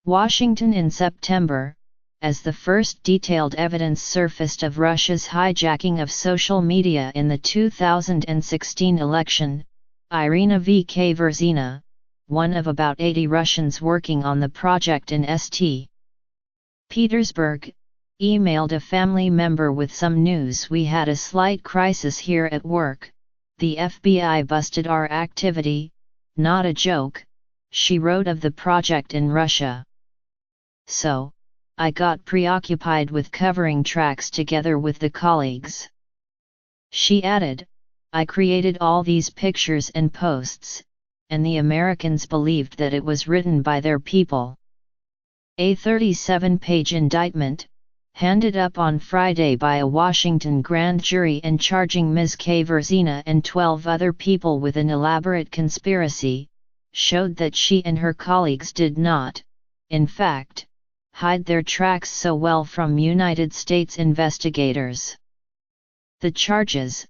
Washington in September, as the first detailed evidence surfaced of Russia's hijacking of social media in the 2016 election, Irina V. Verzina, one of about 80 Russians working on the project in St. Petersburg, emailed a family member with some news: "We had a slight crisis here at work. The FBI busted our activity, not a joke," she wrote of the project in Russia. "So, I got preoccupied with covering tracks together with the colleagues." She added, "I created all these pictures and posts, and the Americans believed that it was written by their people." A 37-page indictment, handed up on Friday by a Washington grand jury and charging Ms. Verzina and 12 other people with an elaborate conspiracy, showed that she and her colleagues did not, in fact, hide their tracks so well from United States investigators. The charges,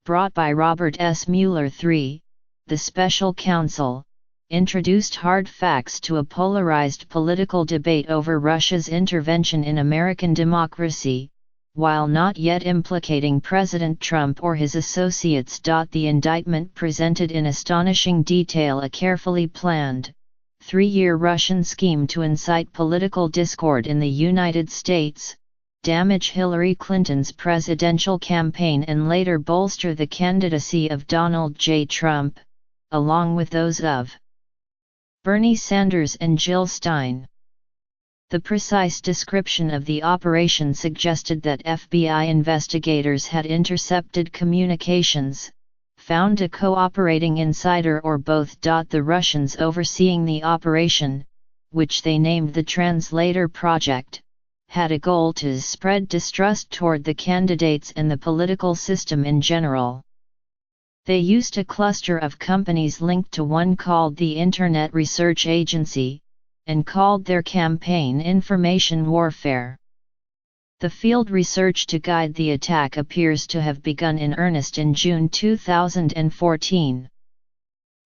brought by Robert S. Mueller III, the special counsel, introduced hard facts to a polarized political debate over Russia's intervention in American democracy, while not yet implicating President Trump or his associates. The indictment presented in astonishing detail a carefully planned, 3-year Russian scheme to incite political discord in the United States, damage Hillary Clinton's presidential campaign and later bolster the candidacy of Donald J. Trump, along with those of Bernie Sanders and Jill Stein. The precise description of the operation suggested that FBI investigators had intercepted communications, found a cooperating insider or both. The Russians overseeing the operation, which they named the Translator Project, had a goal to spread distrust toward the candidates and the political system in general. They used a cluster of companies linked to one called the Internet Research Agency, and called their campaign information warfare. The field research to guide the attack appears to have begun in earnest in June 2014.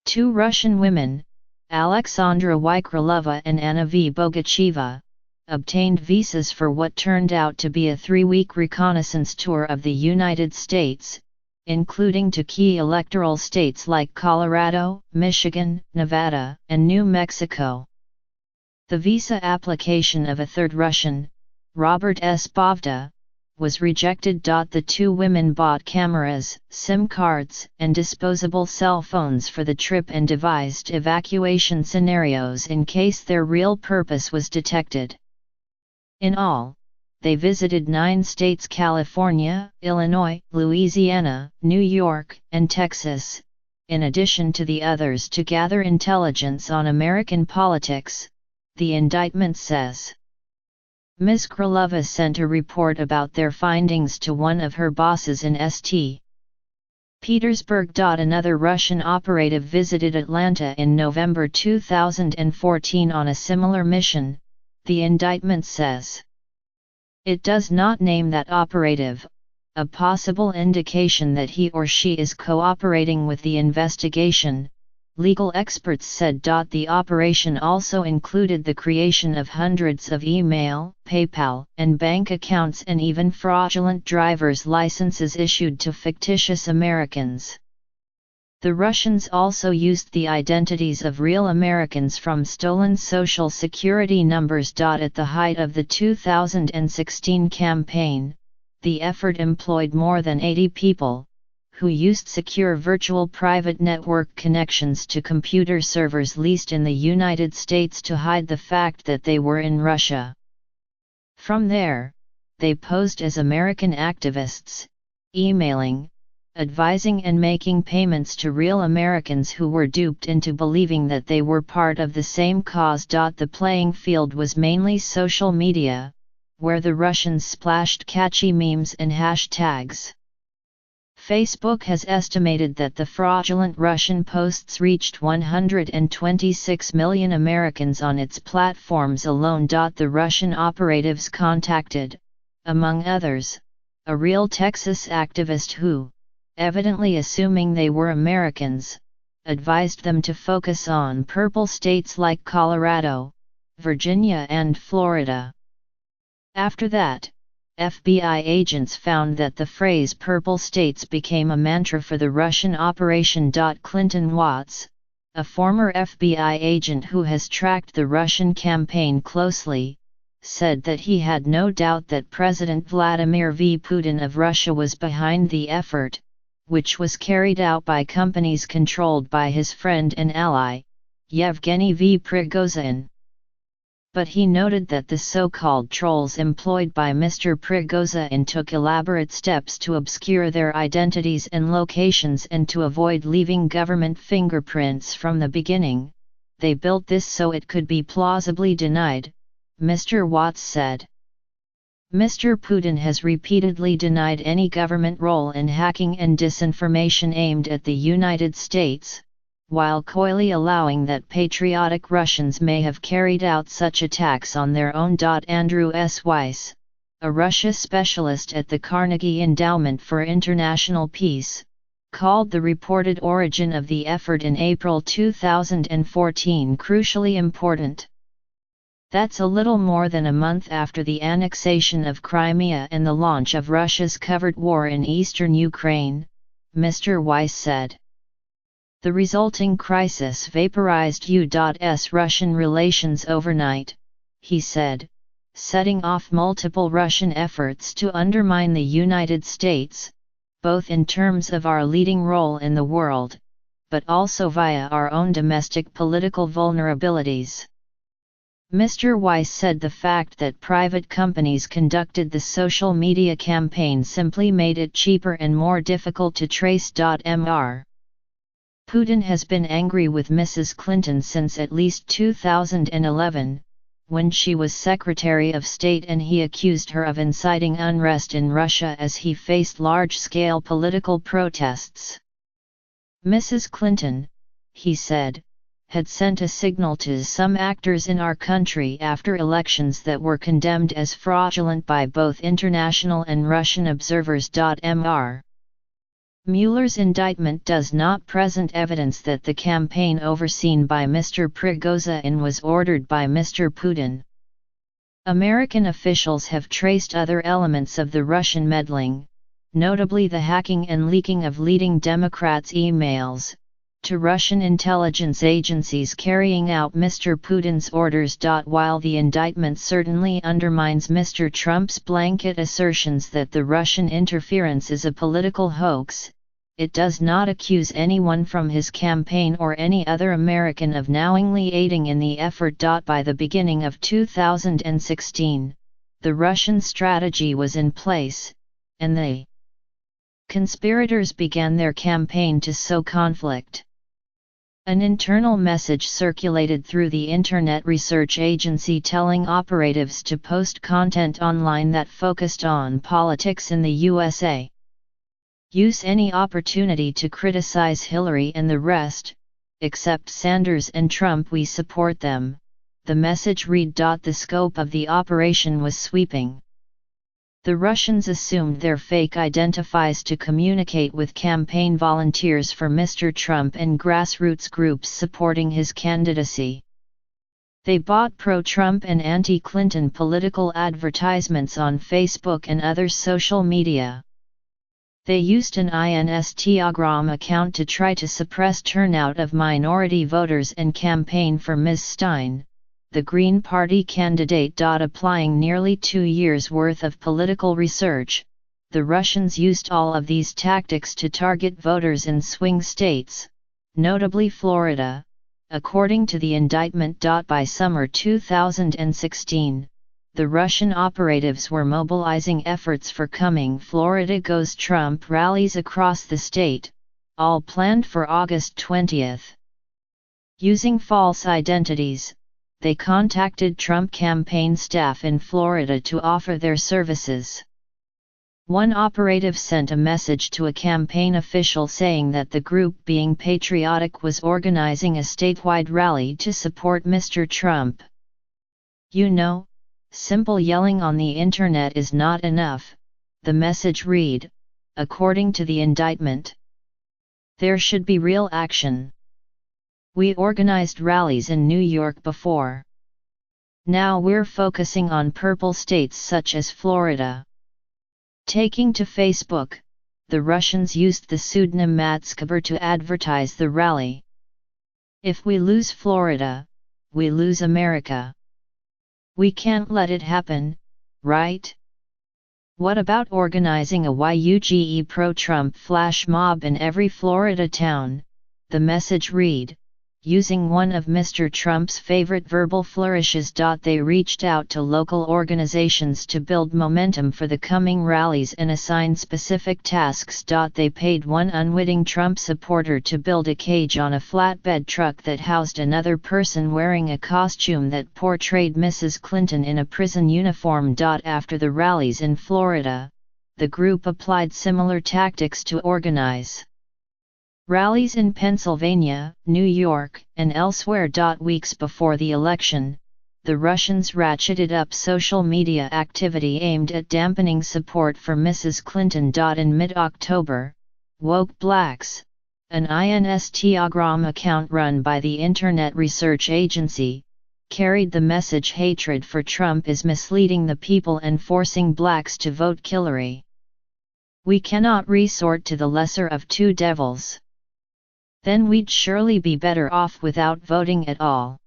2 Russian women, Alexandra Wykrylova and Anna V. Bogacheva, obtained visas for what turned out to be a 3-week reconnaissance tour of the United States, including to key electoral states like Colorado, Michigan, Nevada, and New Mexico. The visa application of a third Russian, Robert S. Bovda, was rejected. The 2 women bought cameras, SIM cards, and disposable cell phones for the trip and devised evacuation scenarios in case their real purpose was detected. In all, they visited 9 states: California, Illinois, Louisiana, New York, and Texas, in addition to the others, to gather intelligence on American politics, the indictment says. Ms. Krylova sent a report about their findings to one of her bosses in St. Petersburg. Another Russian operative visited Atlanta in November 2014 on a similar mission, the indictment says. It does not name that operative, a possible indication that he or she is cooperating with the investigation, legal experts said. The operation also included the creation of hundreds of email, PayPal, and bank accounts and even fraudulent driver's licenses issued to fictitious Americans. The Russians also used the identities of real Americans from stolen Social Security numbers. At the height of the 2016 campaign, the effort employed more than 80 people, who used secure virtual private network connections to computer servers leased in the United States to hide the fact that they were in Russia. From there, they posed as American activists, emailing, advising and making payments to real Americans who were duped into believing that they were part of the same cause. The playing field was mainly social media, where the Russians splashed catchy memes and hashtags. Facebook has estimated that the fraudulent Russian posts reached 126 million Americans on its platforms alone. The Russian operatives contacted, among others, a real Texas activist who, evidently assuming they were Americans, advised them to focus on purple states like Colorado, Virginia and Florida. After that, FBI agents found that the phrase "Purple States" became a mantra for the Russian operation. Clinton Watts, a former FBI agent who has tracked the Russian campaign closely, said that he had no doubt that President Vladimir Putin of Russia was behind the effort, which was carried out by companies controlled by his friend and ally, Yevgeny Prigozhin. But he noted that the so-called trolls employed by Mr. Prigozhin took elaborate steps to obscure their identities and locations and to avoid leaving government fingerprints from the beginning. They built this so it could be plausibly denied, Mr. Watts said. Mr. Putin has repeatedly denied any government role in hacking and disinformation aimed at the United States, while coyly allowing that patriotic Russians may have carried out such attacks on their own. Andrew S. Weiss, a Russia specialist at the Carnegie Endowment for International Peace, called the reported origin of the effort in April 2014 crucially important. That's a little more than a month after the annexation of Crimea and the launch of Russia's covert war in eastern Ukraine, Mr. Weiss said. The resulting crisis vaporized U.S. Russian relations overnight, he said, setting off multiple Russian efforts to undermine the United States, both in terms of our leading role in the world, but also via our own domestic political vulnerabilities. Mr. Weiss said the fact that private companies conducted the social media campaign simply made it cheaper and more difficult to trace. Mr. Putin has been angry with Mrs. Clinton since at least 2011, when she was Secretary of State, and he accused her of inciting unrest in Russia as he faced large-scale political protests. Mrs. Clinton, he said, had sent a signal to some actors in our country after elections that were condemned as fraudulent by both international and Russian observers. Mr. Mueller's indictment does not present evidence that the campaign overseen by Mr. Prigozhin was ordered by Mr. Putin. American officials have traced other elements of the Russian meddling, notably the hacking and leaking of leading Democrats' emails, to Russian intelligence agencies carrying out Mr. Putin's orders. While the indictment certainly undermines Mr. Trump's blanket assertions that the Russian interference is a political hoax, it does not accuse anyone from his campaign or any other American of knowingly aiding in the effort. By the beginning of 2016, the Russian strategy was in place, and the conspirators began their campaign to sow conflict. An internal message circulated through the Internet Research Agency telling operatives to post content online that focused on politics in the USA. Use any opportunity to criticize Hillary and the rest, except Sanders and Trump, we support them, the message read. The scope of the operation was sweeping. The Russians assumed their fake identifies to communicate with campaign volunteers for Mr. Trump and grassroots groups supporting his candidacy. They bought pro-Trump and anti-Clinton political advertisements on Facebook and other social media. They used an Instagram account to try to suppress turnout of minority voters and campaign for Ms. Stein, the Green Party candidate. Applying nearly 2 years' worth of political research, the Russians used all of these tactics to target voters in swing states, notably Florida, according to the indictment. By summer 2016, the Russian operatives were mobilizing efforts for coming Florida Goes Trump rallies across the state, all planned for August 20. Using false identities, they contacted Trump campaign staff in Florida to offer their services. One operative sent a message to a campaign official saying that the group Being Patriotic was organizing a statewide rally to support Mr. Trump. You know, simple yelling on the internet is not enough, the message read, according to the indictment. There should be real action. We organized rallies in New York before. Now we're focusing on purple states such as Florida. Taking to Facebook, the Russians used the pseudonym Matskaber to advertise the rally. If we lose Florida, we lose America. We can't let it happen, right? What about organizing a YUGE pro-Trump flash mob in every Florida town? The message read, using one of Mr. Trump's favorite verbal flourishes. They reached out to local organizations to build momentum for the coming rallies and assign specific tasks. They paid one unwitting Trump supporter to build a cage on a flatbed truck that housed another person wearing a costume that portrayed Mrs. Clinton in a prison uniform. After the rallies in Florida, the group applied similar tactics to organize rallies in Pennsylvania, New York, and elsewhere. Weeks before the election, the Russians ratcheted up social media activity aimed at dampening support for Mrs. Clinton. In mid-October, Woke Blacks, an Instagram account run by the Internet Research Agency, carried the message hatred for Trump is misleading the people and forcing blacks to vote Hillary. We cannot resort to the lesser of two devils. Then we'd surely be better off without voting at all.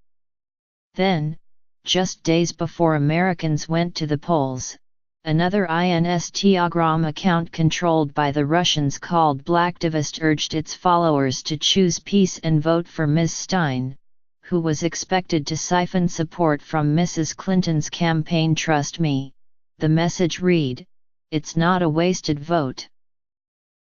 Then, just days before Americans went to the polls, another Instagram account controlled by the Russians called Blacktivist urged its followers to choose peace and vote for Ms. Stein, who was expected to siphon support from Mrs. Clinton's campaign. Trust me, the message read, it's not a wasted vote.